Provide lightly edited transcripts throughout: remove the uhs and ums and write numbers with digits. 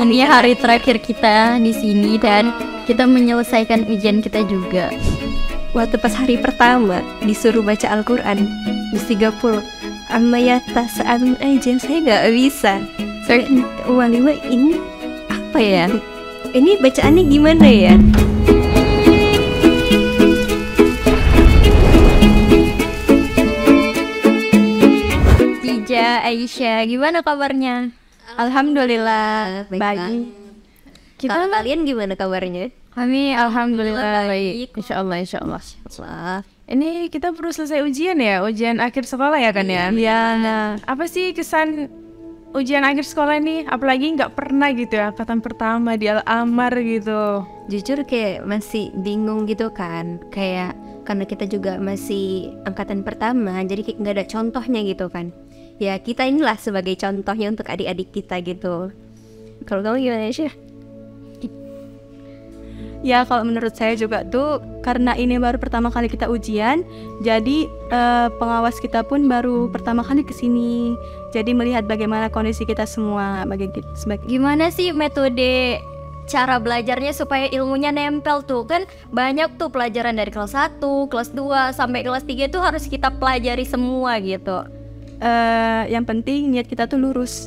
Ini hari terakhir kita di sini dan kita menyelesaikan ujian kita juga. Waktu pas hari pertama disuruh baca Al-Quran di 30 Amayata sa'alun aja saya nggak bisa. Waliwa ini apa ya? Ini bacaannya gimana ya? Tija, Aisyah, gimana kabarnya? Alhamdulillah baik. Kita kalian gimana kabarnya? Kami alhamdulillah baik. Insyaallah. Ini kita baru selesai ujian ya, ujian akhir sekolah ya kan ya? Ya. Apa sih kesan ujian akhir sekolah ini? Apalagi nggak pernah gitu ya, angkatan pertama di Al-Amar gitu. Jujur kayak masih bingung gitu kan. Kayak karena kita juga masih angkatan pertama, jadi kayak nggak ada contohnya gitu kan. Ya kita inilah sebagai contohnya untuk adik-adik kita gitu. Kalau kamu gimana sih? Ya kalau menurut saya juga tuh karena ini baru pertama kali kita ujian, jadi pengawas kita pun baru pertama kali kesini. Jadi melihat bagaimana kondisi kita semua. Gimana sih metode cara belajarnya supaya ilmunya nempel tuh? Kan banyak tuh pelajaran dari kelas 1, kelas 2 sampai kelas 3 tuh harus kita pelajari semua gitu. Yang penting niat kita tuh lurus.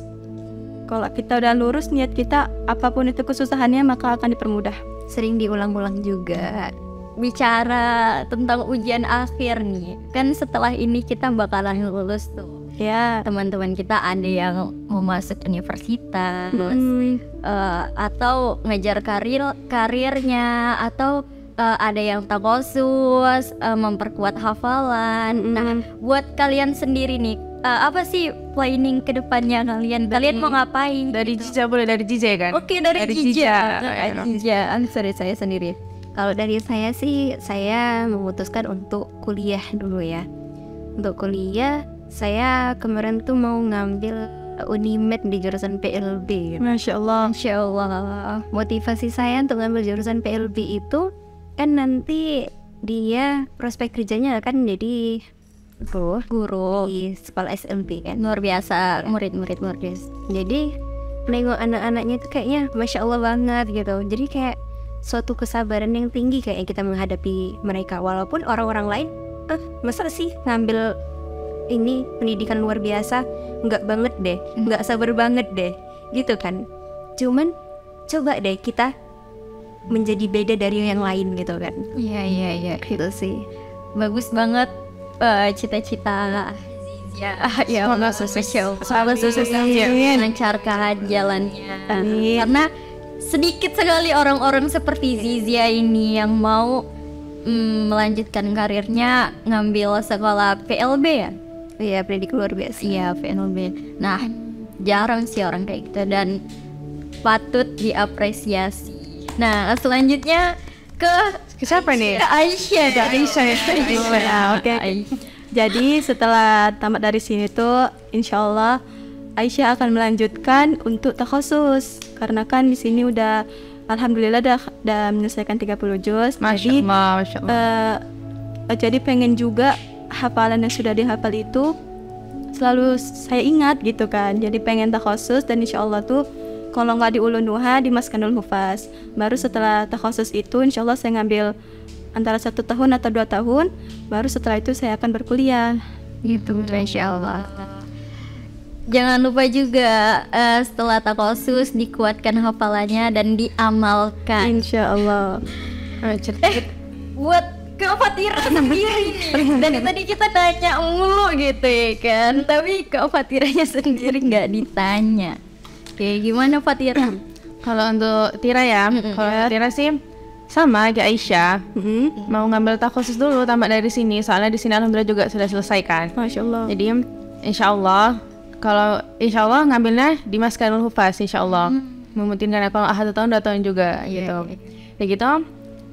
Kalau kita udah lurus niat kita, apapun itu kesusahannya maka akan dipermudah. Sering diulang-ulang juga. Bicara tentang ujian akhir nih, kan setelah ini kita bakalan lulus tuh. Ya, teman-teman kita ada yang mau masuk universitas, atau ngejar karirnya, atau ada yang takosus, memperkuat hafalan. Nah, buat kalian sendiri nih, apa sih planning ke depannya kalian? Kalian mau ngapain? Dari gitu? Jija boleh, dari Jija ya kan? Oke, dari Jija. Jija, sorry saya sendiri. Kalau dari saya sih, saya memutuskan untuk kuliah dulu ya. Untuk kuliah, saya kemarin tuh mau ngambil Unimed di jurusan PLB. Masya Allah. Masya Allah. Motivasi saya untuk ngambil jurusan PLB itu kan nanti dia prospek kerjanya akan jadi guru di sekolah SLB kan. Luar biasa, murid-murid. Jadi nengok anak-anaknya itu kayaknya Masya Allah banget gitu. Jadi kayak suatu kesabaran yang tinggi kayak kita menghadapi mereka. Walaupun orang-orang lain masa sih ngambil ini pendidikan luar biasa, nggak banget deh, nggak sabar banget deh gitu kan. Cuman coba deh kita menjadi beda dari yang lain gitu kan. Iya Gitu sih. bagus banget cita-cita ya Allah spesial lancarkan jalannya. Karena sedikit sekali orang-orang seperti Zizia ini yang mau melanjutkan karirnya ngambil sekolah PLB ya. Iya, pendidikan luar biasa. Iya, PLB. Nah, jarang sih orang kayak gitu dan patut diapresiasi. Nah, selanjutnya ke siapa nih? Aisyah. Oke. Jadi setelah tamat dari sini tuh insyaallah Aisyah akan melanjutkan untuk takhusus. Karena kan di sini udah alhamdulillah udah menyelesaikan 30 juz. Masya Allah. Jadi pengen juga hafalan yang sudah dihafal itu selalu saya ingat gitu kan. Jadi pengen takhusus dan insyaallah tuh kalau nggak di Ulun Nuha di Maskanul Hufaz. Baru setelah takhusus itu insyaallah saya ngambil antara 1 tahun atau 2 tahun. Baru setelah itu saya akan berkuliah. Gitu, insyaallah. Jangan lupa juga setelah takhusus dikuatkan hafalannya dan diamalkan. Insyaallah. Buat Kak Fatira sendiri nih. Dan tadi kita nanya mulu gitu ya kan, tapi Kak Fatiranya sendiri nggak ditanya. Oke, gimana Fatira? Kalau untuk Tira ya, kalau Tira sih sama kayak Aisyah, mau ngambil takhusus dulu tamat dari sini. Soalnya di sini alhamdulillah juga sudah selesai kan. Masya Allah. Jadi insyaallah kalau insyaallah ngambilnya di Maskanul Hufaz insyaallah. Memungkinkan kalau 1 tahun 2 tahun juga gitu. Kayak gitu.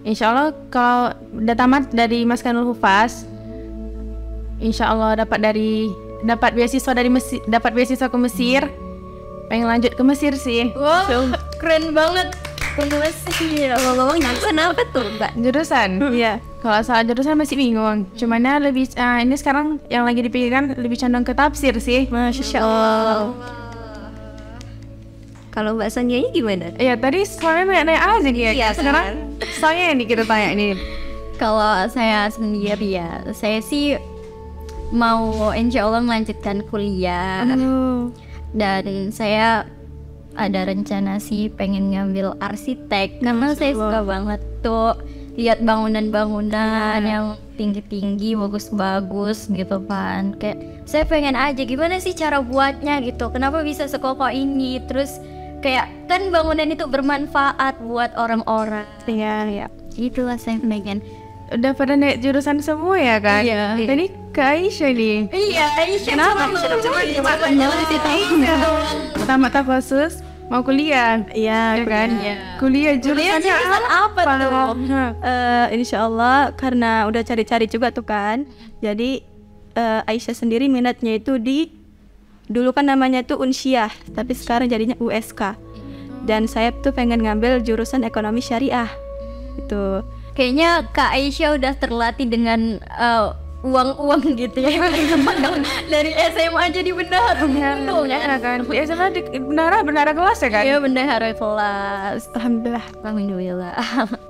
Insyaallah kalau udah tamat dari Maskanul Hufaz, insyaallah dapat beasiswa dari Mesir, dapat beasiswa ke Mesir. Pengen lanjut ke Mesir sih. Wow, keren banget. Ke Mesir. Ngomong-ngomong kenapa tuh Mbak? Jurusan? Iya. Kalau soal jurusan masih bingung. Cuman lebih ini sekarang yang lagi dipikirkan lebih condong ke tafsir sih. Masya Allah. Kalau Mbak Sonianya gimana? Iya tadi soalnya nanya aja dia. Iya, Sekarang saya yang kita tanya nih. Kalau saya sendiri ya, saya sih mau insya Allah melanjutkan kuliah. Dan saya ada rencana sih pengen ngambil arsitek karena saya suka banget tuh lihat bangunan-bangunan yang tinggi-tinggi, bagus-bagus gitu kan. Kayak saya pengen aja gimana sih cara buatnya gitu. Kenapa bisa sekokoh ini? Terus kayak kan bangunan itu bermanfaat buat orang-orang. Iya. Itulah saya pengen. Udah pada naik jurusan semua ya kan? Iya. Ini ke Aisyah nih. Iya, Kenapa? Tamat khusus mau kuliah. Iya, Ya kan? Iya. Kuliah jurusannya apa tuh? Insya Allah karena udah cari-cari juga tuh kan. Jadi Aisyah sendiri minatnya itu dulu kan namanya tuh Unsyah, tapi sekarang jadinya USK. Dan saya tuh pengen ngambil jurusan ekonomi syariah. Itu. Kayaknya Kak Aisyah udah terlatih dengan uang-uang gitu ya. Dari SMA jadi bendahara. Ya kan? Di SMA bendahara kelas ya kan? Iya, bendahara kelas. Alhamdulillah. Alhamdulillah.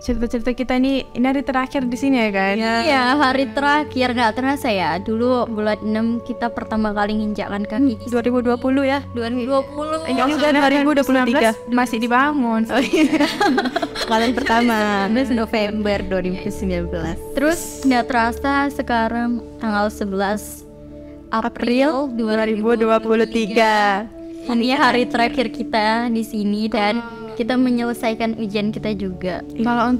Cerita-cerita kita ini hari terakhir di sini ya kan? Iya, hari terakhir nggak terasa ya. Dulu bulan 6 kita pertama kali nginjakkan kaki. 2020 ya. 2020. Ini kan 2023 masih dibangun. kalian pertama. 11 November 2019. Terus nggak terasa sekarang tanggal 11 April 2023. Ini hari terakhir kita di sini dan kita menyelesaikan ujian kita juga. Kalau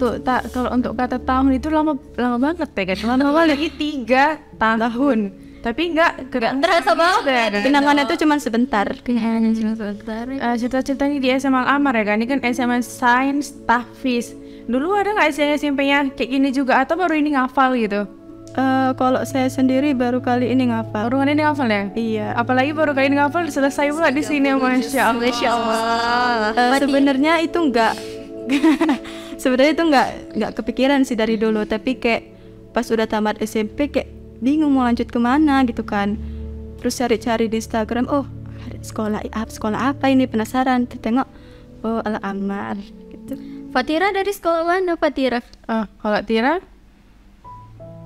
untuk kata tahun itu lama banget ya kan? Lama lagi 3 tahun. Tapi nggak Terasa banget. Kenangannya tuh cuma sebentar. Hanya cuma sebentar. Cerita-cerita ini di SMA Al-Amar ya kan? Ini kan SMA Sains Tahfiz. Dulu ada nggak sih SMP-nya kayak gini juga atau baru ini ngafal gitu? Kalau saya sendiri baru kali ini ngafal. Baru kali ini ngafal ya? Iya. Apalagi baru kali ini ngafal selesai pula di sini, masya Allah. Sebenarnya itu sebenarnya itu nggak kepikiran sih dari dulu, tapi kayak pas udah tamat SMP kayak bingung mau lanjut kemana gitu kan. Terus cari-cari di Instagram, sekolah apa ini, penasaran, tengok Al-Amar gitu. Fatira dari sekolah mana Fatira? Kalau Tira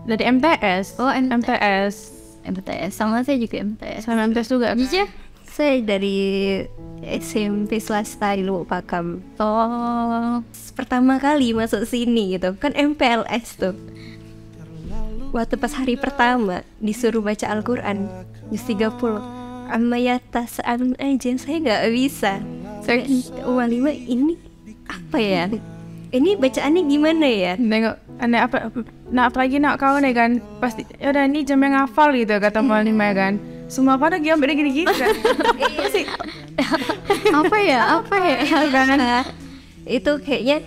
dari MTS. Oh, MTS. MTS, sama saya juga MTS. Sama MTS juga. Iya. Saya dari SMP swasta di Lubuk Pakam. Oh, Pertama kali masuk sini gitu kan MPLS tuh. Waktu pas hari pertama disuruh baca Al-Quran juz 30 amma yatasa'alun aja saya nggak bisa. Saya walima ini apa ya? Ini bacaannya gimana ya? Nengok aneh apa? Nah apalagi nak kau nih kan pasti udah ini jam yang ngafal gitu kata Mualimah kan. Semua pada gambar gini-gini kan. Iya sih. apa ya? Itu kayaknya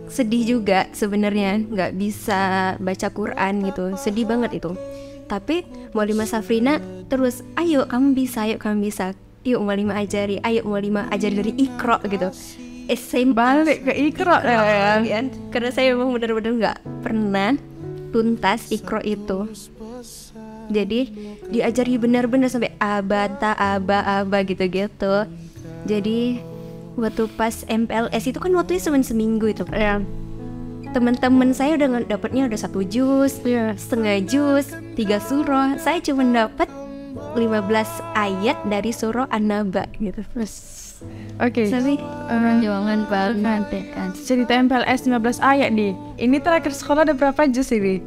sedih juga sebenarnya nggak bisa baca Quran gitu, sedih banget itu. Tapi Mualimah Safrina terus ayo kamu bisa, yuk Mualimah ajari, ayo Mualimah ajari dari Iqra gitu. SMP Balik ke Iqra ya. karena saya memang benar-benar nggak pernah tuntas Iqra itu. Jadi diajari benar-benar sampai abata aba gitu. Jadi waktu pas MPLS itu kan waktunya cuma seminggu itu. Teman-teman saya udah dapatnya udah 1 juz, setengah juz, 3 surah. Saya cuma dapat 15 ayat dari surah An-Naba gitu. Oke. Tapi perjuangan banget ya kan. Cerita MPLS 15 ayat nih. Ini terakhir sekolah ada berapa juz ini?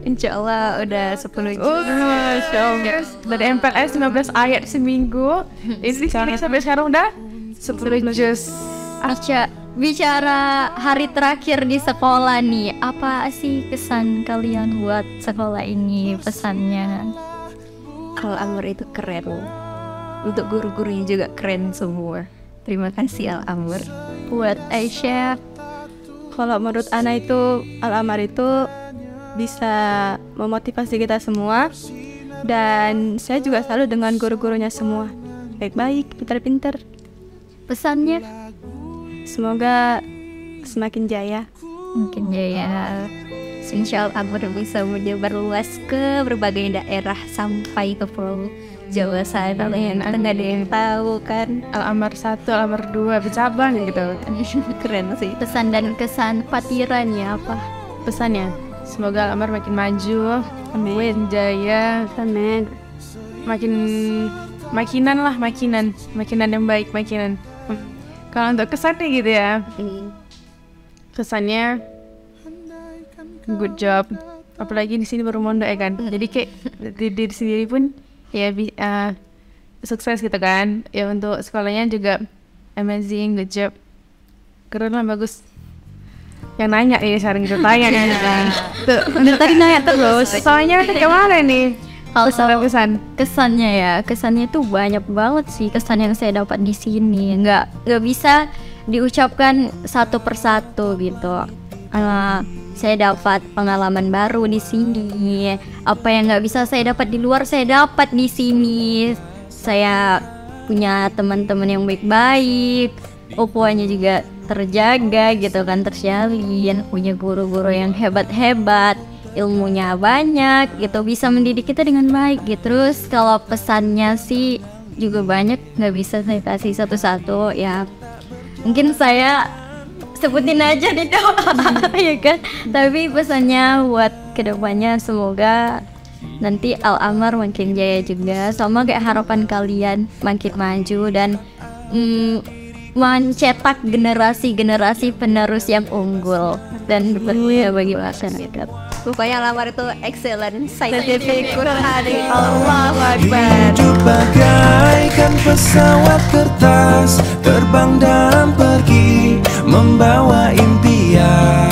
Insya Allah udah 10 juz. Masya Allah. Dari MPLS 15 ayat seminggu. Ini sampai sekarang udah 10 juz. Bicara hari terakhir di sekolah nih, apa sih kesan kalian buat sekolah ini, pesannya? Al-Amr itu keren. Untuk guru-gurunya juga keren semua. Terima kasih Al-Amr. Buat Aisyah, Kalau menurut Ana itu Al-Amar itu bisa memotivasi kita semua. Dan saya juga selalu dengan guru-gurunya semua baik-baik, pintar-pintar. pesannya Semoga semakin jaya. mungkin ya. Insya Allah Amar bisa menyebar luas ke berbagai daerah sampai ke Pulau Jawa sana yang kita nggak ada yang tahu kan. Al-Amar 1, Al-Amar 2 bercabang gitu. Keren sih. Pesan dan kesan patirannya apa? Pesannya, semoga Al-Amar makin maju, makin jaya, makinan yang baik, makinan. Kalau untuk kesannya gitu ya, kesannya good job. Apalagi di sini baru mondok ya kan. Jadi kayak diri sendiri pun ya sukses gitu kan. Ya untuk sekolahnya juga amazing, good job. Keren lah, bagus. Yang nanya nih sekarang kita tanya kan. Tuh, dari tadi nanya terus. Soalnya kemana nih? Kalau kesannya kesannya tuh banyak banget sih kesan yang saya dapat di sini. Nggak bisa diucapkan satu persatu gitu. Saya dapat pengalaman baru di sini. Apa yang nggak bisa saya dapat di luar, saya dapat di sini. Saya punya teman-teman yang baik-baik. Ukhuwahnya juga terjaga gitu kan, terjalin. Punya guru-guru yang hebat-hebat, ilmunya banyak gitu, bisa mendidik kita dengan baik gitu. Terus kalau pesannya sih juga banyak, nggak bisa saya kasih satu-satu ya. Mungkin saya sebutin aja di doa ya kan. Tapi pesannya buat kedepannya semoga nanti Al-Amar makin jaya juga, sama kayak harapan kalian makin maju dan mencetak generasi-generasi penerus yang unggul dan berguna bagi masyarakat. Pokoknya Al-Amar itu excellent scientific Quran. Allahu Akbar. Hidup bagaikan pesawat kertas, terbang dan pergi membawa impian.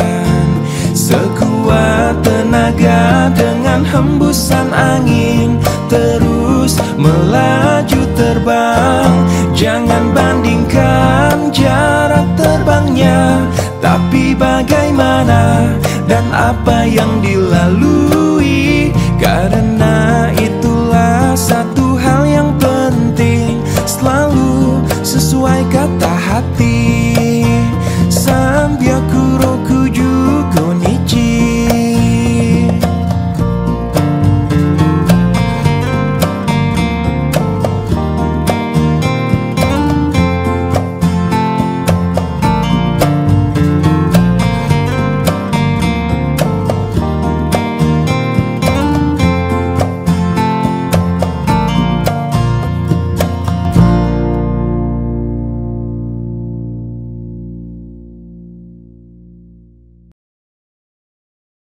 Sekuat tenaga dengan hembusan angin, terus melaju terbang. Jangan bandingkan jarak terbangnya, tapi bagaimana dan apa yang dilalui, karena